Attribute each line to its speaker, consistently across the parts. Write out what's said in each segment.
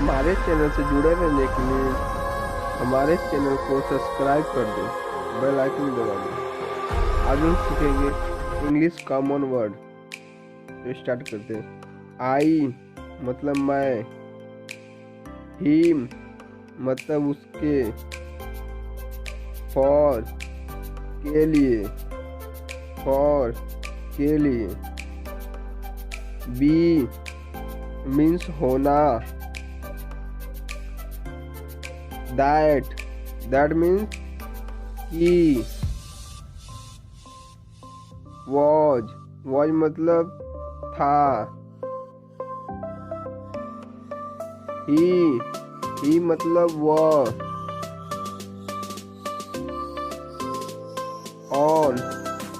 Speaker 1: हमारे चैनल से जुड़े रहने के लिए हमारे चैनल को सब्सक्राइब कर दो, बेल आइकन दबा दो। आज हम सीखेंगे इंग्लिश कॉमन वर्ड। तो स्टार्ट करते हैं। आई मतलब मैं, हिम मतलब उसके, फॉर के लिए, फॉर के लिए, बी मीन्स होना, दैट मीन्स कि, वॉज मतलब था, ही मतलब वह,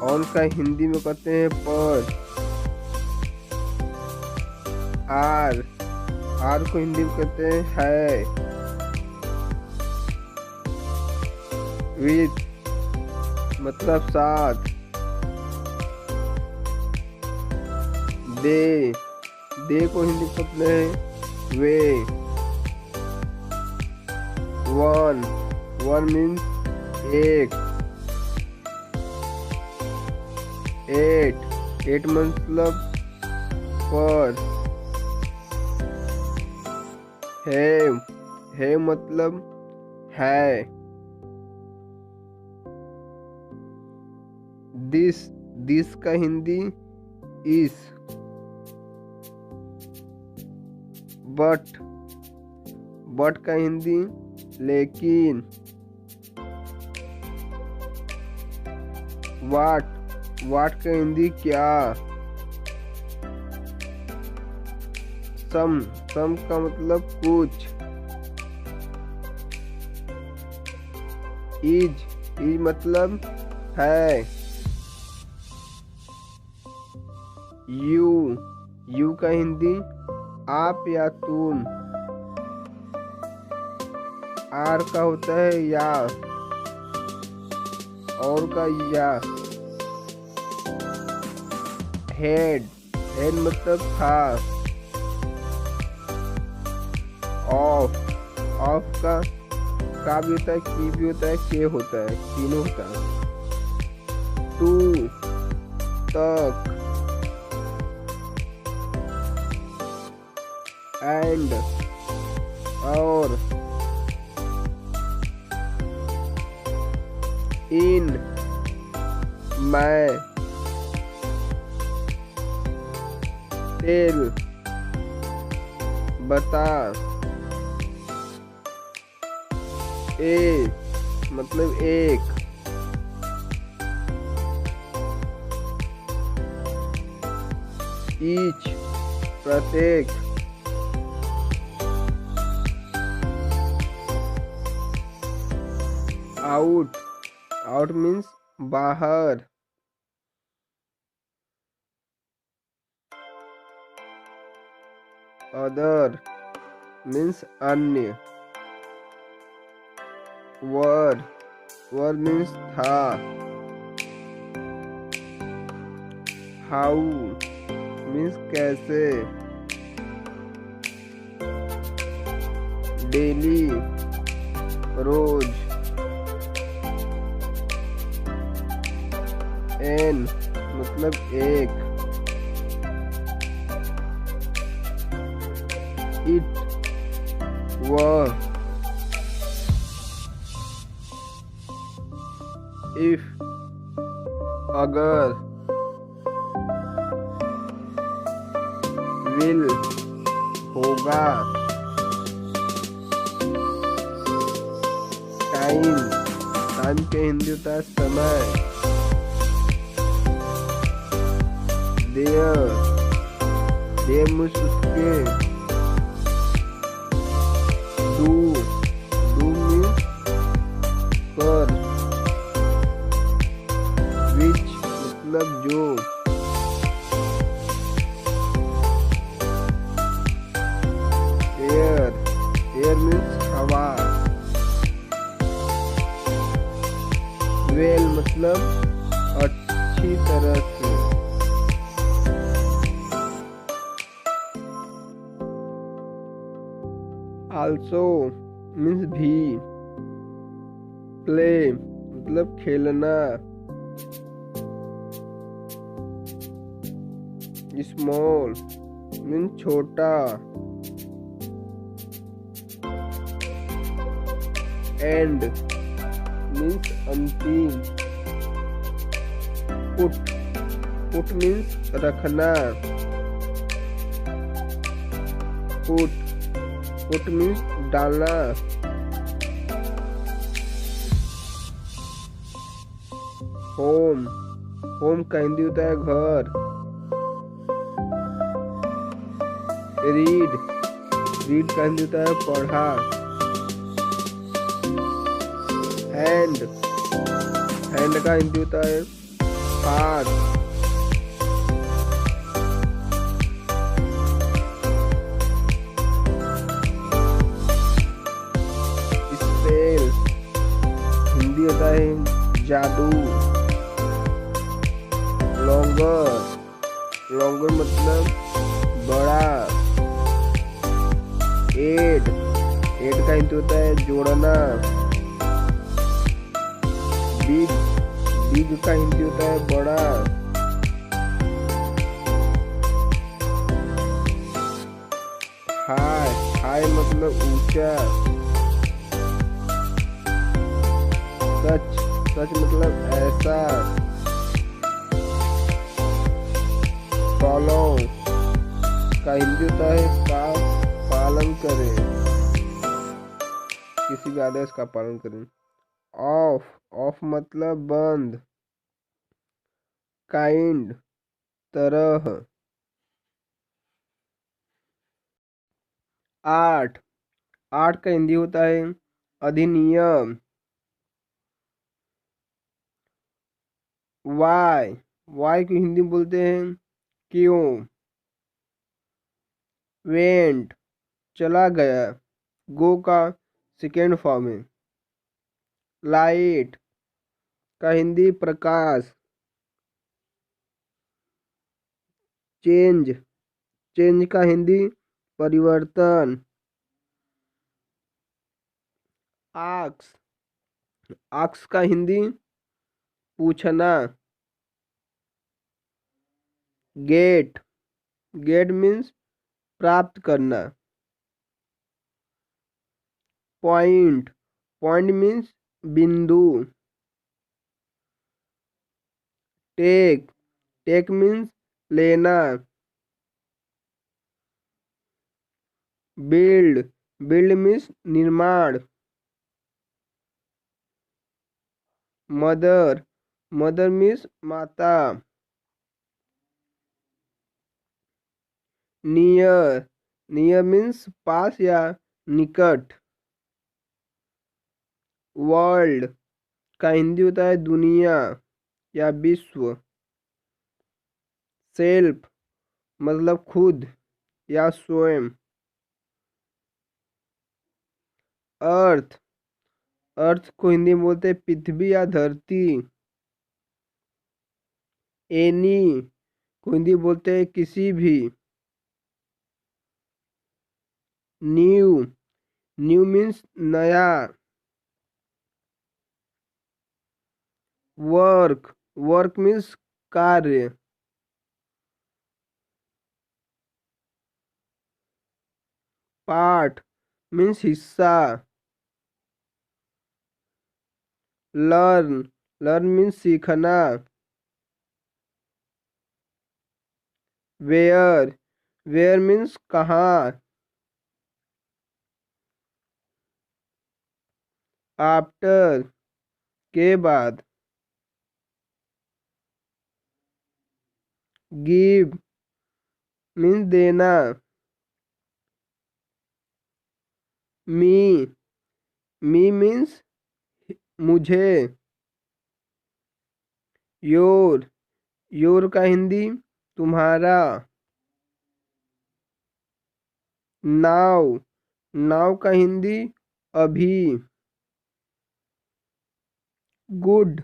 Speaker 1: ऑन का हिंदी में कहते हैं पर, आर को हिंदी में कहते हैं है, विथ मतलब साथ, दे को हिंदी में कहते हैं वे, वन मीन्स एक, एट मतलब पर, है मतलब है, दिस का हिंदी इस, बट का हिंदी लेकिन, वाट का हिंदी क्या, सम का मतलब कुछ, इज मतलब है, यू का हिंदी आप या तुम, आर का होता है या, और का या, हेड मतलब था, ऑफ का भी होता है, की भी होता है, के होता है, तीनों होता है, टू तक, एंड और, इन मैं, टेल बता, मतलब एक, ईच प्रत्येक, आउट मीन्स बाहर, अदर मीन्स अन्य, वर मीन्स था, हाउ मीन्स कैसे, डेली रोज, एन मतलब एक, इट वह, इफ अगर, विल होगा, टाइम के हिंदी होता है समय, देयर मीन्स उसके, डू मीन्स कर, विच मतलब जो, एयर मीन्स हवा, वेल मतलब अच्छी तरह से, आल्सो मीन्स भी। प्ले मतलब खेलना। स्मॉल मीन्स छोटा। एंड मीन्स अंतिम। पुट पुट मीन्स रखना। पुट पुट मीन्स डालना। होम होम का हिंदी होता है घर। रीड रीड का हिंदी होता है पढ़ा। हैंड हैंड का हिंदी होता है हाथ। स्पेल हिंदी होता है जादू। लॉन्गर लॉन्गर मतलब बड़ा। एड एड का हिंदी होता है जोड़ना। बिग बिग का हिंदी होता है बड़ा। हाई हाई मतलब ऊंचा। सच सच मतलब ऐसा। फॉलो का हिंदी होता है का पालन करें। किसी भी आदेश का पालन करें। ऑफ ऑफ मतलब बंद। काइंड तरह। आर्ट आर्ट का हिंदी होता है अधिनियम। वाई वाई को हिंदी में बोलते हैं क्यों। वेंट चला गया। गो का सेकेंड फॉर्म है। लाइट का हिंदी प्रकाश। चेंज चेंज का हिंदी परिवर्तन। आक्स आक्स का हिंदी पूछना। गेट गेट मीन्स प्राप्त करना। पॉइंट पॉइंट मीन्स बिंदु। टेक टेक मीन्स लेना। बिल्ड बिल्ड मीन्स निर्माण। मदर मदर मीन्स माता। नियर नियर मीन्स पास या निकट। वर्ल्ड का हिंदी होता है दुनिया या विश्व। सेल्फ मतलब खुद या स्वयं। अर्थ अर्थ को हिंदी में बोलते हैं पृथ्वी या धरती। एनी को हिंदी में बोलते हैं किसी भी। न्यू न्यू मीन्स नया। वर्क वर्क मीन्स कार्य। पार्ट मीन्स हिस्सा। लर्न लर्न मीन्स सीखना। वेयर वेयर मीन्स कहाँ। आफ्टर के बाद। गिव मीन्स देना। मी मी मीन्स मुझे। योर योर का हिंदी तुम्हारा। नाउ नाउ का हिंदी अभी। गुड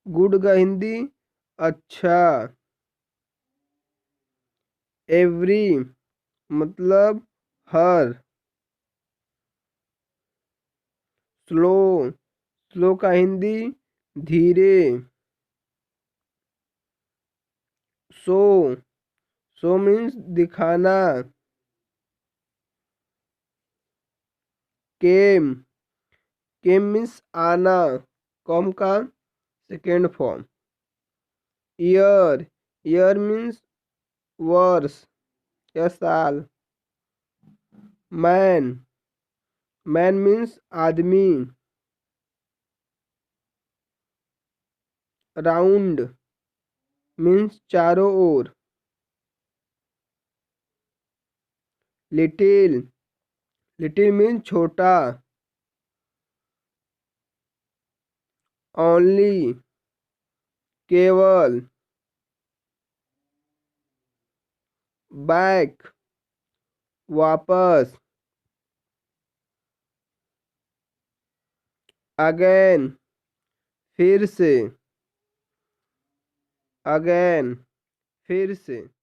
Speaker 1: गुड का हिंदी अच्छा। एवरी मतलब हर। स्लो, स्लो का हिंदी धीरे। शो, शो मीन्स दिखाना। केम, केम मीन्स आना, कम का second form. Year, year means वर्ष या साल। मैन, मैन मीन्स आदमी। राउंड मीन्स चारों ओर। लिटिल, लिटिल मीन्स छोटा। ओनली, केवल। बैक, वापस। अगेन, फिर से। अगेन, फिर से।